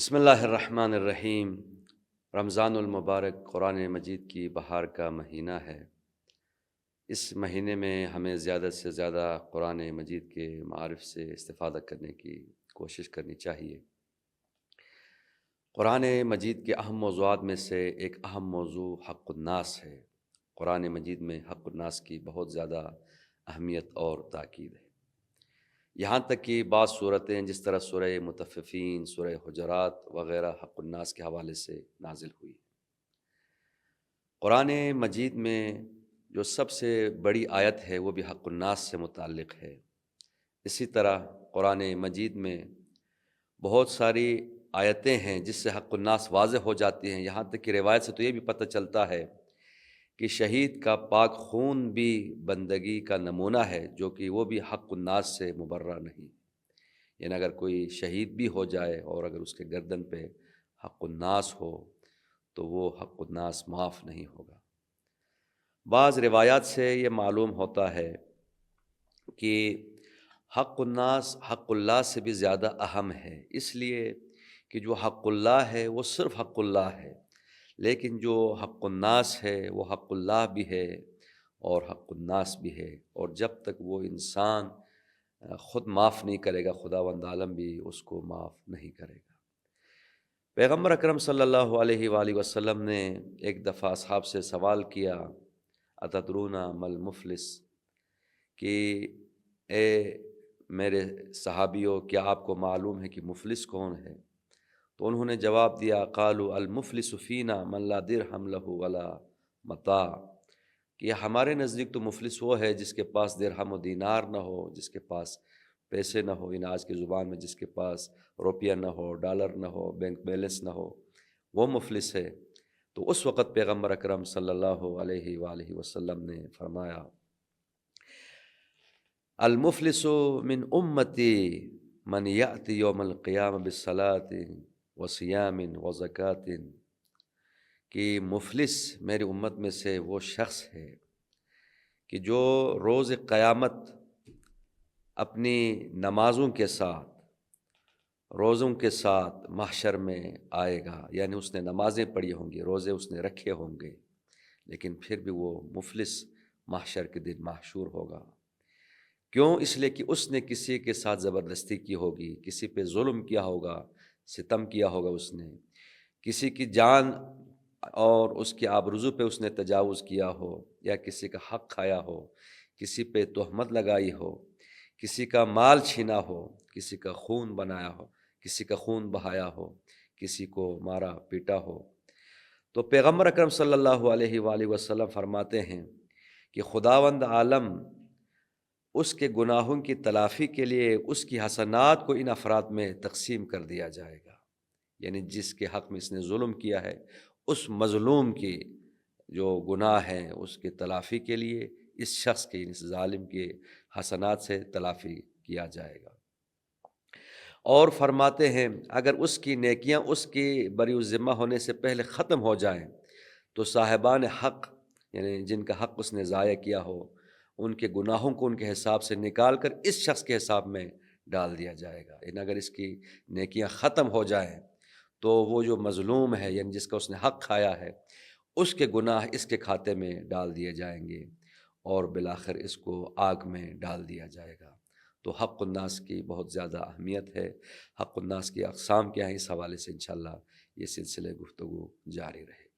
بسم اللہ الرحمن الرحیم۔ رمضان المبارک قرآن مجید کی بہار کا مہینہ ہے۔ اس مہینے میں ہمیں زیادہ سے زیادہ قرآن مجید کے معارف سے استفادہ کرنے کی کوشش کرنی چاہیے۔ قرآن مجید کے اہم موضوعات میں سے ایک اہم موضوع حق الناس ہے۔ قرآن مجید میں حق الناس کی بہت زیادہ اہمیت اور تاکید ہے، یہاں تک کہ بعض صورتیں جس طرح سورہ مطففین، سورہ حجرات وغیرہ حق الناس کے حوالے سے نازل ہوئی۔ قرآن مجید میں جو سب سے بڑی آیت ہے وہ بھی حق الناس سے متعلق ہے۔ اسی طرح قرآن مجید میں بہت ساری آیتیں ہیں جس سے حق الناس واضح ہو جاتی ہیں، یہاں تک کہ روایت سے تو یہ بھی پتہ چلتا ہے کہ شہید کا پاک خون بھی بندگی کا نمونہ ہے، جو کہ وہ بھی حق الناس سے مبرہ نہیں۔ یعنی اگر کوئی شہید بھی ہو جائے اور اگر اس کے گردن پہ حق الناس ہو تو وہ حق الناس معاف نہیں ہوگا۔ بعض روایات سے یہ معلوم ہوتا ہے کہ حق الناس حق اللہ سے بھی زیادہ اہم ہے، اس لیے کہ جو حق اللہ ہے وہ صرف حق اللہ ہے، لیکن جو حق الناس ہے وہ حق اللہ بھی ہے اور حق الناس بھی ہے، اور جب تک وہ انسان خود معاف نہیں کرے گا خداوند عالم بھی اس کو معاف نہیں کرے گا۔ پیغمبر اکرم صلی اللہ علیہ وآلہ وسلم نے ایک دفعہ اصحاب سے سوال کیا، اتدرون ما المفلس، کہ اے میرے صحابیوں کیا آپ کو معلوم ہے کہ مفلس کون ہے؟ تو انہوں نے جواب دیا، قالوا المفلس فینا من لا درہم لہ ولا متاع، کہ ہمارے نزدیک تو مفلس وہ ہے جس کے پاس درہم و دینار نہ ہو، جس کے پاس پیسے نہ ہو، ان آج کی زبان میں جس کے پاس روپیہ نہ ہو، ڈالر نہ ہو، بینک بیلنس نہ ہو، وہ مفلس ہے۔ تو اس وقت پیغمبر اکرم صلی اللہ علیہ وآلہ وسلم نے فرمایا، المفلس من امتی من یأتی یوم القیامہ بالصلاۃ وصیام وزکوٰۃ، کہ مفلس میری امت میں سے وہ شخص ہے کہ جو روز قیامت اپنی نمازوں کے ساتھ، روزوں کے ساتھ محشر میں آئے گا، یعنی اس نے نمازیں پڑھی ہوں گی، روزے اس نے رکھے ہوں گے، لیکن پھر بھی وہ مفلس محشر کے دن محشور ہوگا۔ کیوں؟ اس لیے کہ اس نے کسی کے ساتھ زبردستی کی ہوگی، کسی پہ ظلم کیا ہوگا، ستم کیا ہوگا، اس نے کسی کی جان اور اس کی آبروزو پہ اس نے تجاوز کیا ہو، یا کسی کا حق کھایا ہو، کسی پہ تہمت لگائی ہو، کسی کا مال چھینا ہو، کسی کا خون بنایا ہو، کسی کا خون بہایا ہو، کسی کو مارا پیٹا ہو۔ تو پیغمبر اکرم صلی اللہ علیہ وآلہ وسلم فرماتے ہیں کہ خداوند عالم اس کے گناہوں کی تلافی کے لیے اس کی حسنات کو ان افراد میں تقسیم کر دیا جائے گا، یعنی جس کے حق میں اس نے ظلم کیا ہے اس مظلوم کی جو گناہ ہیں اس کے تلافی کے لیے اس شخص کے، اس ظالم کے حسنات سے تلافی کیا جائے گا۔ اور فرماتے ہیں اگر اس کی نیکیاں اس کی بری الذمہ ہونے سے پہلے ختم ہو جائیں تو صاحبان حق، یعنی جن کا حق اس نے ضائع کیا ہو، ان کے گناہوں کو ان کے حساب سے نکال کر اس شخص کے حساب میں ڈال دیا جائے گا۔ یعنی اگر اس کی نیکیاں ختم ہو جائیں تو وہ جو مظلوم ہے، یعنی جس کا اس نے حق کھایا ہے، اس کے گناہ اس کے کھاتے میں ڈال دیے جائیں گے اور بالآخر اس کو آگ میں ڈال دیا جائے گا۔ تو حق الناس کی بہت زیادہ اہمیت ہے۔ حق الناس کی اقسام کیا ہیں، اس حوالے سے انشاءاللہ یہ سلسلہ گفتگو جاری رہے گا۔